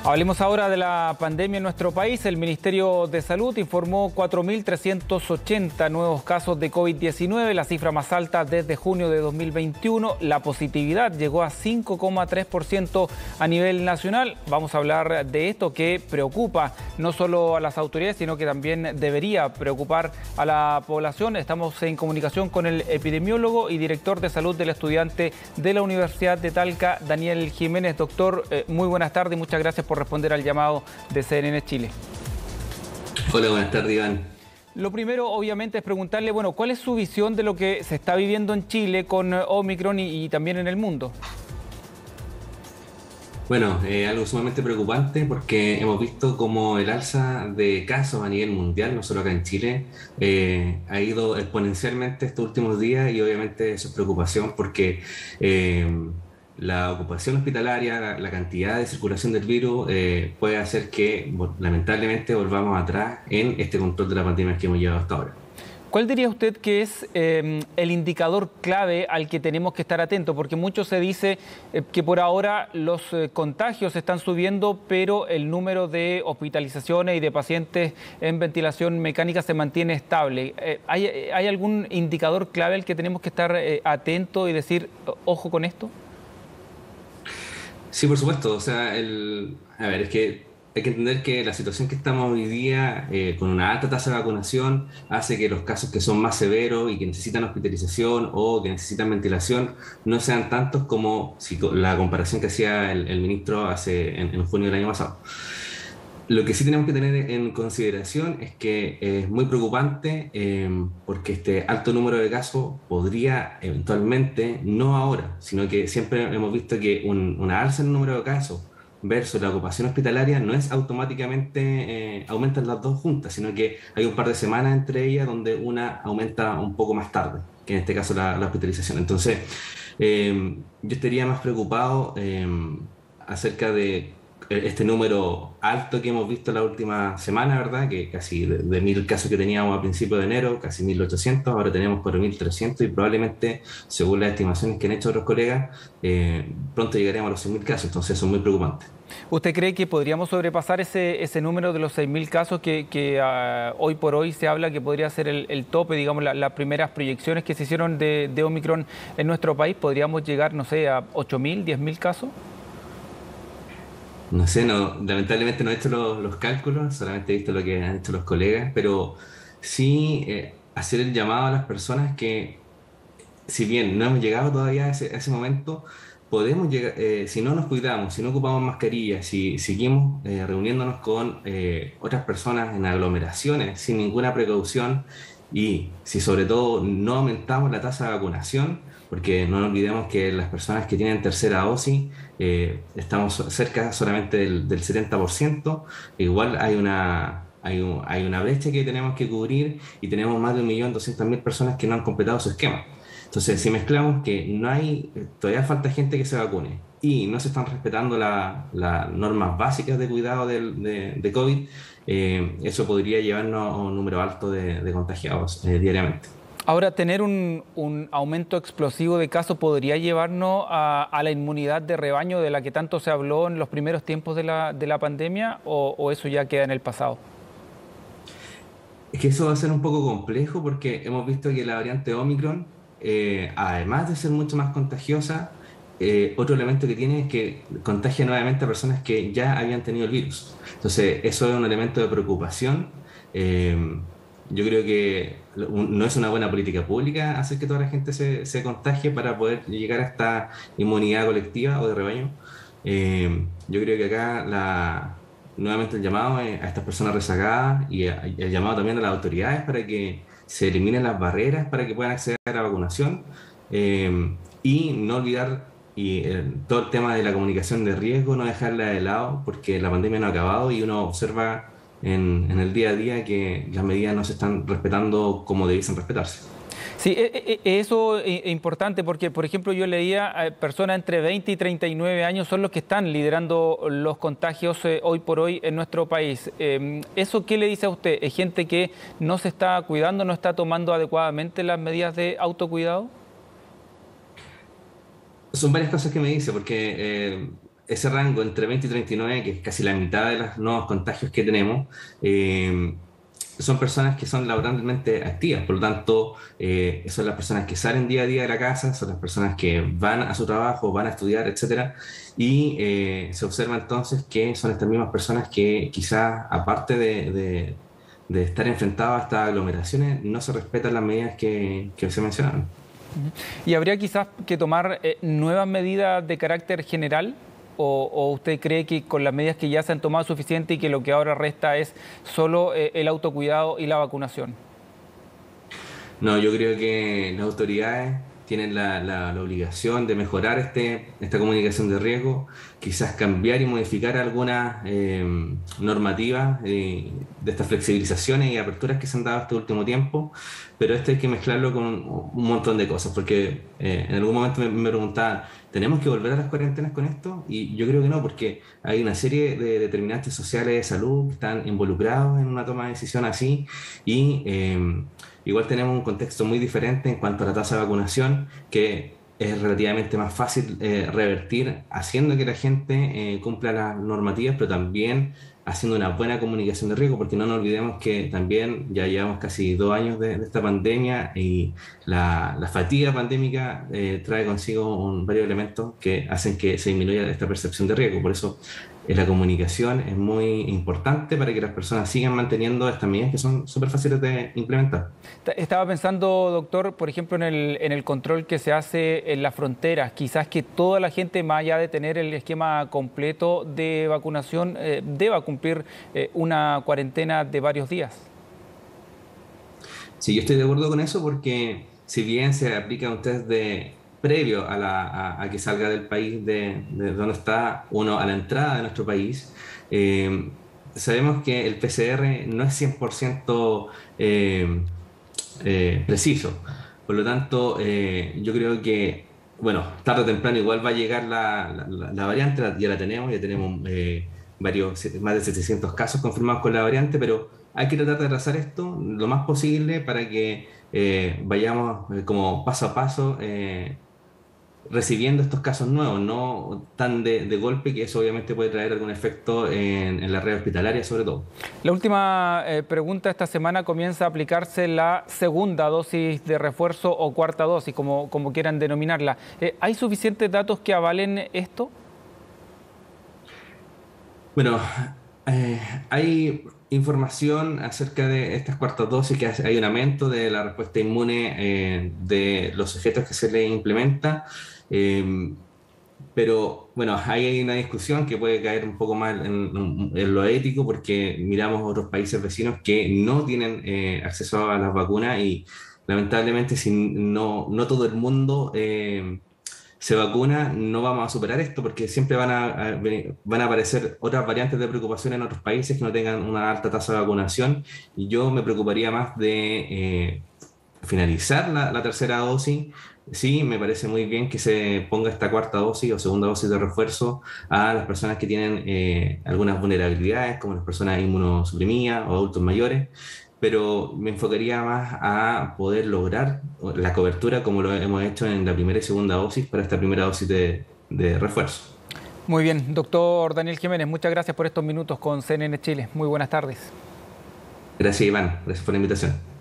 Hablemos ahora de la pandemia en nuestro país. El Ministerio de Salud informó 4.380 nuevos casos de COVID-19, la cifra más alta desde junio de 2021. La positividad llegó a 5,3% a nivel nacional. Vamos a hablar de esto que preocupa no solo a las autoridades, sino que también debería preocupar a la población. Estamos en comunicación con el epidemiólogo y director de salud del estudiante de la Universidad de Talca, Daniel Jiménez. Doctor, muy buenas tardes y muchas gracias por responder al llamado de CNN Chile. Hola, buenas tardes, Iván. Lo primero, obviamente, es preguntarle, bueno, ¿cuál es su visión de lo que se está viviendo en Chile con Omicron y también en el mundo? Bueno, algo sumamente preocupante porque hemos visto como el alza de casos a nivel mundial, no solo acá en Chile, ha ido exponencialmente estos últimos días y obviamente eso es preocupación porque la ocupación hospitalaria, la cantidad de circulación del virus puede hacer que lamentablemente volvamos atrás en este control de la pandemia que hemos llevado hasta ahora. ¿Cuál diría usted que es el indicador clave al que tenemos que estar atentos? Porque mucho se dice que por ahora los contagios están subiendo, pero el número de hospitalizaciones y de pacientes en ventilación mecánica se mantiene estable. ¿Hay algún indicador clave al que tenemos que estar atentos y decir, ojo con esto? Sí, por supuesto. O sea, a ver, es que hay que entender que la situación que estamos hoy día, con una alta tasa de vacunación, hace que los casos que son más severos y que necesitan hospitalización o que necesitan ventilación no sean tantos como la comparación que hacía el ministro en junio del año pasado. Lo que sí tenemos que tener en consideración es que es muy preocupante porque este alto número de casos podría eventualmente, no ahora, sino que siempre hemos visto que una alza en el número de casos versus la ocupación hospitalaria no es automáticamente aumentan las dos juntas, sino que hay un par de semanas entre ellas donde una aumenta un poco más tarde, que en este caso la hospitalización. Entonces, yo estaría más preocupado acerca de este número alto que hemos visto la última semana, ¿verdad? Que casi de 1.000 casos que teníamos a principios de enero, casi 1.800, ahora tenemos 4.300 y probablemente, según las estimaciones que han hecho otros colegas, pronto llegaremos a los 6.000 casos, entonces eso es muy preocupante. ¿Usted cree que podríamos sobrepasar ese número de los 6.000 casos que hoy por hoy se habla que podría ser el tope, digamos, las primeras proyecciones que se hicieron de Omicron en nuestro país? ¿Podríamos llegar, no sé, a 8.000, 10.000 casos? No sé, no, lamentablemente no he hecho los cálculos, solamente he visto lo que han hecho los colegas, pero sí hacer el llamado a las personas que, si bien no hemos llegado todavía a ese momento, podemos llegar, si no nos cuidamos, si no ocupamos mascarillas, si seguimos reuniéndonos con otras personas en aglomeraciones sin ninguna precaución y si sobre todo no aumentamos la tasa de vacunación, porque no nos olvidemos que las personas que tienen tercera dosis estamos cerca solamente del 70%, igual hay una brecha que tenemos que cubrir y tenemos más de 1.200.000 personas que no han completado su esquema. Entonces, si mezclamos que todavía falta gente que se vacune y no se están respetando las normas básicas de cuidado de COVID, eso podría llevarnos a un número alto de contagiados diariamente. Ahora, ¿tener un aumento explosivo de casos podría llevarnos a la inmunidad de rebaño de la que tanto se habló en los primeros tiempos de la pandemia o eso ya queda en el pasado? Es que eso va a ser un poco complejo porque hemos visto que la variante Omicron, además de ser mucho más contagiosa, otro elemento que tiene es que contagia nuevamente a personas que ya habían tenido el virus. Entonces, eso es un elemento de preocupación. Yo creo que no es una buena política pública hacer que toda la gente se contagie para poder llegar a esta inmunidad colectiva o de rebaño. Yo creo que acá nuevamente el llamado a estas personas rezagadas y el llamado también a las autoridades para que se eliminen las barreras para que puedan acceder a la vacunación y no olvidar todo el tema de la comunicación de riesgo, no dejarla de lado porque la pandemia no ha acabado y uno observa en el día a día que las medidas no se están respetando como debiesen respetarse. Sí, eso es importante porque, por ejemplo, yo leía personas entre 20 y 39 años son los que están liderando los contagios hoy por hoy en nuestro país. ¿Eso qué le dice a usted? ¿Es gente que no se está cuidando, no está tomando adecuadamente las medidas de autocuidado? Son varias cosas que me dice, porque ese rango entre 20 y 39, que es casi la mitad de los nuevos contagios que tenemos, son personas que son laboralmente activas, por lo tanto, son las personas que salen día a día de la casa, son las personas que van a su trabajo, van a estudiar, etcétera, y se observa entonces que son estas mismas personas que quizás, aparte de estar enfrentados a estas aglomeraciones, no se respetan las medidas que se mencionan. ¿Y habría quizás que tomar nuevas medidas de carácter general? ¿O usted cree que con las medidas que ya se han tomado es suficiente y que lo que ahora resta es solo el autocuidado y la vacunación? No, yo creo que las autoridades tienen la obligación de mejorar esta comunicación de riesgo, quizás cambiar y modificar algunas normativas de estas flexibilizaciones y aperturas que se han dado este último tiempo, pero esto hay que mezclarlo con un montón de cosas, porque en algún momento me preguntaban, ¿tenemos que volver a las cuarentenas con esto? Y yo creo que no, porque hay una serie de determinantes sociales de salud que están involucrados en una toma de decisión así y igual tenemos un contexto muy diferente en cuanto a la tasa de vacunación, que es relativamente más fácil revertir haciendo que la gente cumpla las normativas, pero también haciendo una buena comunicación de riesgo, porque no nos olvidemos que también ya llevamos casi 2 años de esta pandemia y la fatiga pandémica trae consigo varios elementos que hacen que se disminuya esta percepción de riesgo. Por eso la comunicación es muy importante para que las personas sigan manteniendo estas medidas que son súper fáciles de implementar. Estaba pensando, doctor, por ejemplo, en el control que se hace en las fronteras. Quizás que toda la gente, más allá de tener el esquema completo de vacunación, deba cumplir una cuarentena de varios días. Sí, yo estoy de acuerdo con eso porque si bien se aplica un test previo a que salga del país de donde está uno a la entrada de nuestro país, sabemos que el PCR no es 100% preciso. Por lo tanto, yo creo que, bueno, tarde o temprano igual va a llegar la variante, ya tenemos más de 700 casos confirmados con la variante, pero hay que tratar de trazar esto lo más posible para que vayamos como paso a paso recibiendo estos casos nuevos, no tan de golpe, que eso obviamente puede traer algún efecto en la red hospitalaria sobre todo. La última pregunta: esta semana comienza a aplicarse la segunda dosis de refuerzo o cuarta dosis, como quieran denominarla. ¿Hay suficientes datos que avalen esto? Bueno, hay información acerca de estas cuartas dosis, que hay un aumento de la respuesta inmune de los sujetos que se les implementa, eh, pero bueno, ahí hay una discusión que puede caer un poco más en lo ético, porque miramos otros países vecinos que no tienen acceso a las vacunas y lamentablemente si no todo el mundo se vacuna, no vamos a superar esto, porque siempre van a aparecer otras variantes de preocupación en otros países que no tengan una alta tasa de vacunación, y yo me preocuparía más de finalizar la tercera dosis. Sí, me parece muy bien que se ponga esta cuarta dosis o segunda dosis de refuerzo a las personas que tienen algunas vulnerabilidades, como las personas inmunosuprimidas o adultos mayores, pero me enfocaría más a poder lograr la cobertura como lo hemos hecho en la primera y segunda dosis para esta primera dosis de refuerzo. Muy bien, doctor Daniel Jiménez, muchas gracias por estos minutos con CNN Chile. Muy buenas tardes. Gracias, Iván. Gracias por la invitación.